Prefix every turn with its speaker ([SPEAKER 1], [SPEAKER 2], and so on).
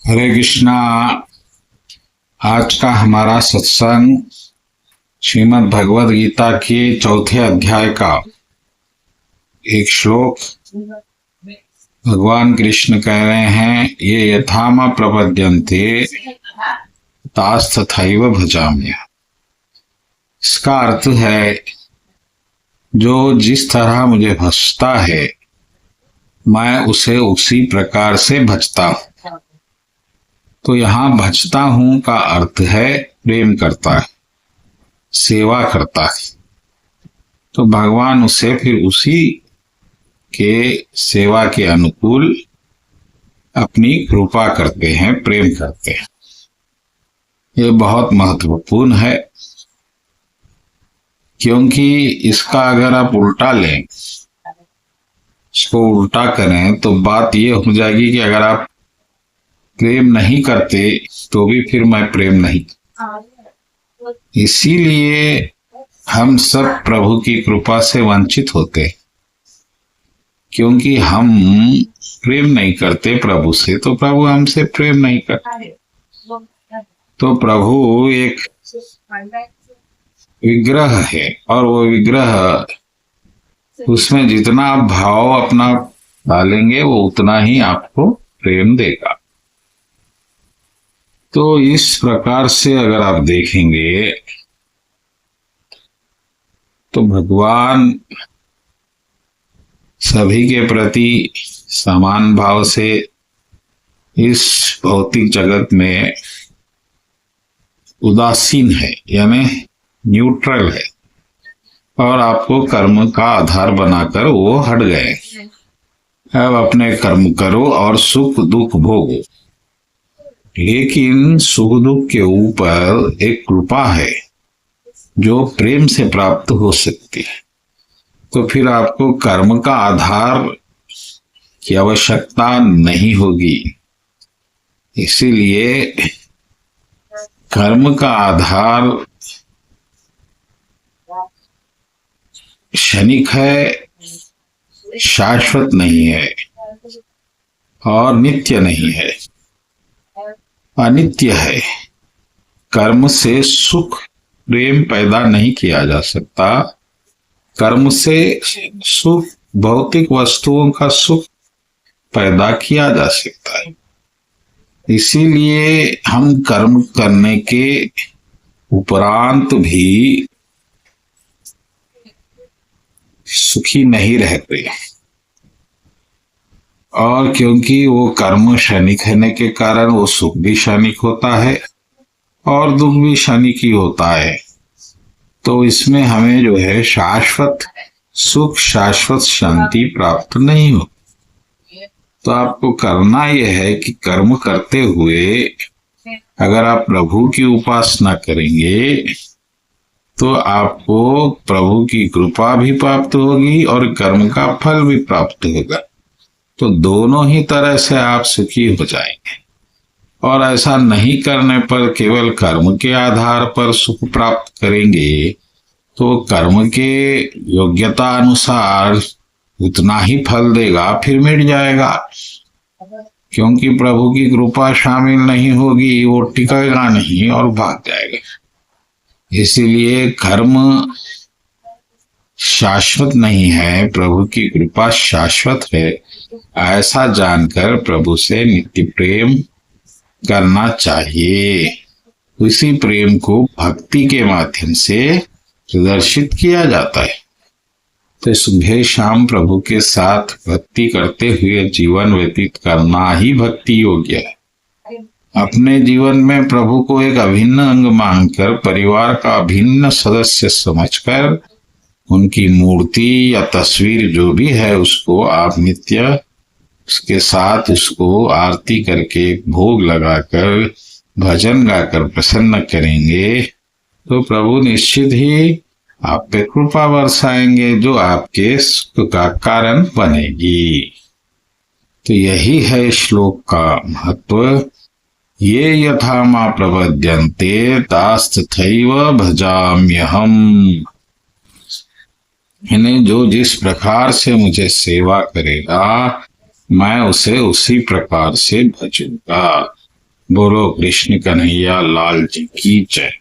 [SPEAKER 1] हरे कृष्णा। आज का हमारा सत्संग श्रीमद् भगवद गीता के चौथे अध्याय का एक श्लोक। भगवान कृष्ण कह रहे हैं, ये यथामा प्रपद्यन्ते तास्तथैव भजाम्यहम्। इसका अर्थ है, जो जिस तरह मुझे भजता है मैं उसे उसी प्रकार से भजता हूँ। तो यहाँ भजता हूँ का अर्थ है प्रेम करता है, सेवा करता है। तो भगवान उसे फिर उसी के सेवा के अनुकूल अपनी कृपा करते हैं, प्रेम करते हैं। ये बहुत महत्वपूर्ण है, क्योंकि इसका अगर आप उल्टा लें, इसको उल्टा करें तो बात ये हो जाएगी कि अगर आप प्रेम नहीं करते तो भी फिर मैं प्रेम नहीं। इसीलिए हम सब प्रभु की कृपा से वंचित होते, क्योंकि हम प्रेम नहीं करते प्रभु से, तो प्रभु हमसे प्रेम नहीं करते। तो प्रभु एक विग्रह है, और वो विग्रह, उसमें जितना आप भाव अपना डालेंगे वो उतना ही आपको प्रेम देगा। तो इस प्रकार से अगर आप देखेंगे तो भगवान सभी के प्रति समान भाव से इस भौतिक जगत में उदासीन है, यानी न्यूट्रल है, और आपको कर्म का आधार बनाकर वो हट गए। अब अपने कर्म करो और सुख दुख भोगो, लेकिन सुख दुख के ऊपर एक कृपा है जो प्रेम से प्राप्त हो सकती है। तो फिर आपको कर्म का आधार की आवश्यकता नहीं होगी। इसीलिए कर्म का आधार क्षणिक है, शाश्वत नहीं है और नित्य नहीं है, अनित्य है। कर्म से सुख प्रेम पैदा नहीं किया जा सकता। कर्म से सुख, भौतिक वस्तुओं का सुख पैदा किया जा सकता है। इसीलिए हम कर्म करने के उपरांत भी सुखी नहीं रहते, और क्योंकि वो कर्म क्षणिक होने के कारण वो सुख भी क्षणिक होता है और दुख भी क्षणिक ही होता है। तो इसमें हमें जो है शाश्वत सुख, शाश्वत शांति प्राप्त नहीं हो। तो आपको करना यह है कि कर्म करते हुए अगर आप प्रभु की उपासना करेंगे तो आपको प्रभु की कृपा भी प्राप्त होगी और कर्म का फल भी प्राप्त होगा। तो दोनों ही तरह से आप सुखी हो जाएंगे। और ऐसा नहीं करने पर केवल कर्म के आधार पर सुख प्राप्त करेंगे तो कर्म के योग्यता अनुसार उतना ही फल देगा, फिर मिट जाएगा। क्योंकि प्रभु की कृपा शामिल नहीं होगी, वो टिकेगा नहीं और भाग जाएगा। इसीलिए कर्म शाश्वत नहीं है, प्रभु की कृपा शाश्वत है। ऐसा जानकर प्रभु से नित्य प्रेम करना चाहिए। उसी प्रेम को भक्ति के माध्यम से प्रदर्शित किया जाता है। तो सुबह शाम प्रभु के साथ भक्ति करते हुए जीवन व्यतीत करना ही भक्ति योग्य है। अपने जीवन में प्रभु को एक अभिन्न अंग मानकर, परिवार का अभिन्न सदस्य समझकर, उनकी मूर्ति या तस्वीर जो भी है उसको आप नित्य उसके साथ उसको आरती करके, भोग लगाकर, भजन गाकर प्रसन्न करेंगे तो प्रभु निश्चित ही आप पे कृपा बरसाएंगे, जो आपके सुख का कारण बनेगी। तो यही है श्लोक का महत्व। ये यथा मा प्रपद्यन्ते तास्तथैव भजाम्यहम्। यानी जो जिस प्रकार से मुझे सेवा करेगा मैं उसे उसी प्रकार से भजूंगा। बोलो कृष्ण कन्हैया लाल जी की जय।